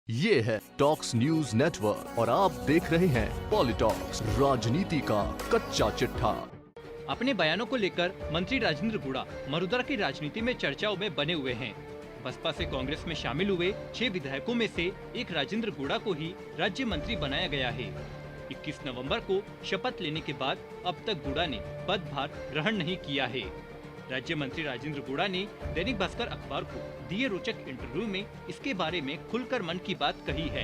ये है talks news network और आप देख रहे हैं पॉलिटॉक्स, राजनीति का कच्चा चिट्ठा। अपने बयानों को लेकर मंत्री राजेंद्र गुड़ा मरुधर की राजनीति में चर्चाओं में बने हुए हैं। बसपा से कांग्रेस में शामिल हुए 6 विधायकों में से एक राजेंद्र गुड़ा को ही राज्य मंत्री बनाया गया है। 21 नवंबर को शपथ लेने के बाद अब तक गुड़ा ने पदभार ग्रहण नहीं किया है। राज्य मंत्री राजेंद्र गुड़ा ने दैनिक भास्कर अखबार को दिए रोचक इंटरव्यू में इसके बारे में खुलकर मन की बात कही है।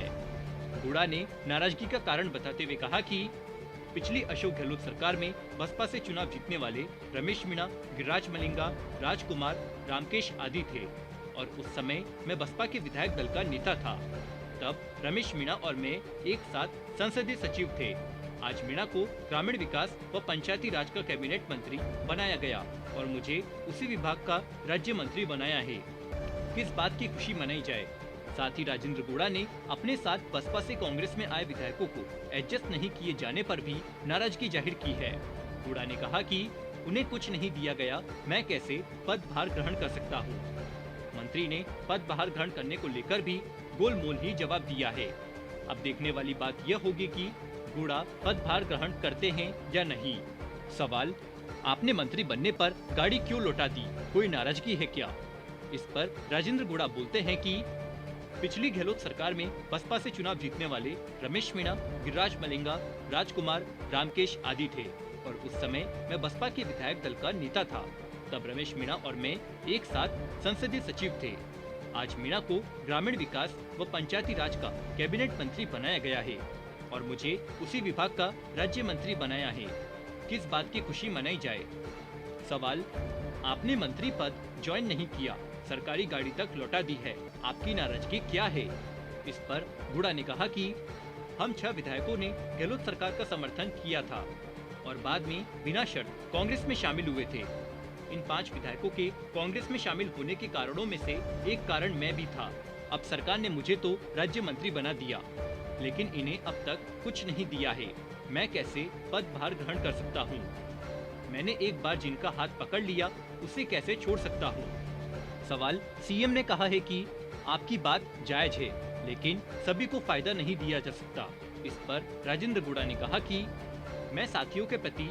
गुड़ा ने नाराजगी का कारण बताते हुए कहा कि पिछली अशोक गहलोत सरकार में बसपा से चुनाव जीतने वाले रमेश मीणा, गिरिराज मलिंगा, राजकुमार, रामकेश आदि थे और उस समय मैं बसपा के विधायक दल का नेता था। तब रमेश मीणा और मैं एक साथ संसदीय सचिव थे। आज मीणा को ग्रामीण विकास व पंचायती राज का कैबिनेट मंत्री बनाया गया और मुझे उसी विभाग का राज्य मंत्री बनाया है। किस बात की खुशी मनाई जाए। साथ ही राजेंद्र गुड़ा ने अपने साथ बसपा से कांग्रेस में आए विधायकों को एडजस्ट नहीं किए जाने पर भी नाराजगी जाहिर की है। गुड़ा ने कहा कि उन्हें कुछ नहीं दिया गया, मैं कैसे पदभार ग्रहण कर सकता हूँ। मंत्री ने पदभार ग्रहण करने को लेकर भी गोलमोल ही जवाब दिया है। अब देखने वाली बात यह होगी कि गुड़ा पदभार ग्रहण करते हैं या नहीं। सवाल, आपने मंत्री बनने पर गाड़ी क्यों लौटा दी, कोई नाराजगी है क्या? इस पर राजेंद्र गुड़ा बोलते हैं कि पिछली गहलोत सरकार में बसपा से चुनाव जीतने वाले रमेश मीणा, गिरिराज मलिंगा, राजकुमार, रामकेश आदि थे और उस समय मैं बसपा के विधायक दल का नेता था। तब रमेश मीणा और मैं एक साथ संसदीय सचिव थे। आज मीणा को ग्रामीण विकास व पंचायती राज का कैबिनेट मंत्री बनाया गया है और मुझे उसी विभाग का राज्य मंत्री बनाया है। किस बात की खुशी मनाई जाए। सवाल, आपने मंत्री पद ज्वाइन नहीं किया, सरकारी गाड़ी तक लौटा दी है, आपकी नाराजगी क्या है? इस पर गुड़ा ने कहा कि हम 6 विधायकों ने गहलोत सरकार का समर्थन किया था और बाद में बिना शर्त कांग्रेस में शामिल हुए थे। इन 5 विधायकों के कांग्रेस में शामिल होने के कारणों में से एक कारण मैं भी था। अब सरकार ने मुझे तो राज्य मंत्री बना दिया, लेकिन इन्हें अब तक कुछ नहीं दिया है, मैं कैसे पदभार ग्रहण कर सकता हूँ? मैंने एक बार जिनका हाथ पकड़ लिया उसे कैसे छोड़ सकता हूँ? सवाल, सीएम ने कहा है कि आपकी बात जायज है, लेकिन सभी को फायदा नहीं दिया जा सकता। इस पर राजेंद्र गुड़ा ने कहा कि मैं साथियों के प्रति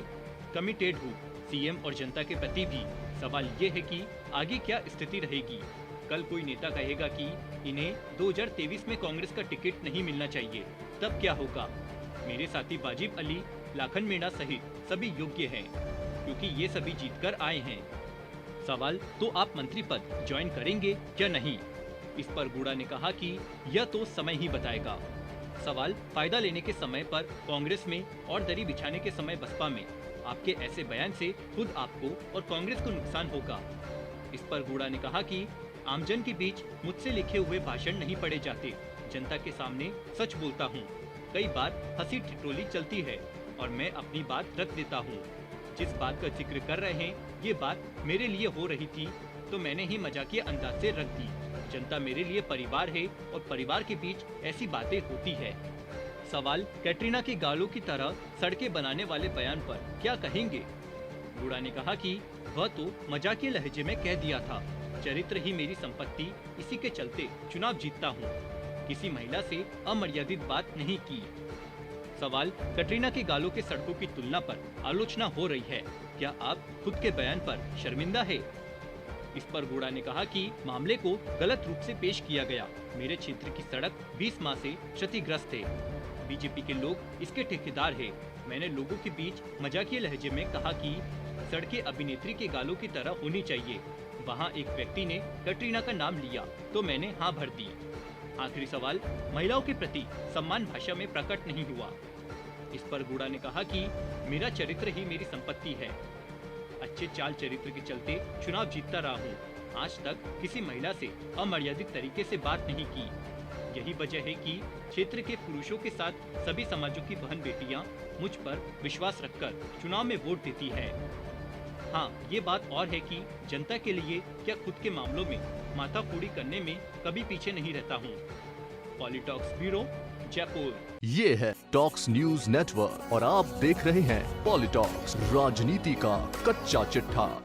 कमिटेड हूँ, सीएम और जनता के प्रति भी। सवाल ये है कि आगे क्या स्थिति रहेगी। कल कोई नेता कहेगा कि इन्हें 2023 में कांग्रेस का टिकट नहीं मिलना चाहिए, तब क्या होगा? मेरे साथी वाजिब अली, लाखन मीणा सहित सभी योग्य हैं, क्योंकि ये सभी जीतकर आए हैं। सवाल, तो आप मंत्री पद ज्वाइन करेंगे या नहीं? इस पर गुड़ा ने कहा कि यह तो समय ही बताएगा। सवाल, फायदा लेने के समय पर कांग्रेस में और दरी बिछाने के समय बसपा में, आपके ऐसे बयान से खुद आपको और कांग्रेस को नुकसान होगा। इस पर गुड़ा ने कहा कि आमजन के बीच मुझसे लिखे हुए भाषण नहीं पढ़े जाते, जनता के सामने सच बोलता हूँ। कई बार हंसी ठिठोली चलती है और मैं अपनी बात रख देता हूँ। जिस बात का जिक्र कर रहे हैं, ये बात मेरे लिए हो रही थी तो मैंने ही मजाकिया अंदाज से रख दी। जनता मेरे लिए परिवार है और परिवार के बीच ऐसी बातें होती है। सवाल, कैटरीना की गालों की तरह सड़कें बनाने वाले बयान पर क्या कहेंगे? गुड़ा ने कहा कि वह तो मजाकिया लहजे में कह दिया था, चरित्र ही मेरी संपत्ति, इसी के चलते चुनाव जीतता हूँ। किसी महिला से अमर्यादित बात नहीं की। सवाल, कैटरीना के गालों के सड़कों की तुलना पर आलोचना हो रही है, क्या आप खुद के बयान पर शर्मिंदा है? इस पर गुड़ा ने कहा कि मामले को गलत रूप से पेश किया गया। मेरे क्षेत्र की सड़क 20 माह से क्षतिग्रस्त है। बीजेपी के लोग इसके ठेकेदार हैं। मैंने लोगों के बीच मजाकिया लहजे में कहा कि सड़कें अभिनेत्री के गालों की तरह होनी चाहिए। वहाँ एक व्यक्ति ने कैटरीना का नाम लिया तो मैंने हाँ भर दी। आखिरी सवाल, महिलाओं के प्रति सम्मान भाषा में प्रकट नहीं हुआ। इस पर गुड़ा ने कहा कि मेरा चरित्र ही मेरी संपत्ति है। अच्छे चाल चरित्र के चलते चुनाव जीतता रहा हूँ। आज तक किसी महिला से अमर्यादित तरीके से बात नहीं की। यही वजह है कि क्षेत्र के पुरुषों के साथ सभी समाजों की बहन बेटियां मुझ पर विश्वास रखकर चुनाव में वोट देती है। हाँ, ये बात और है कि जनता के लिए क्या खुद के मामलों में माथाफोड़ी करने में कभी पीछे नहीं रहता हूँ। पॉलिटॉक्स ब्यूरो, जयपुर। ये है टॉक्स न्यूज नेटवर्क और आप देख रहे हैं पॉलिटॉक्स, राजनीति का कच्चा चिट्ठा।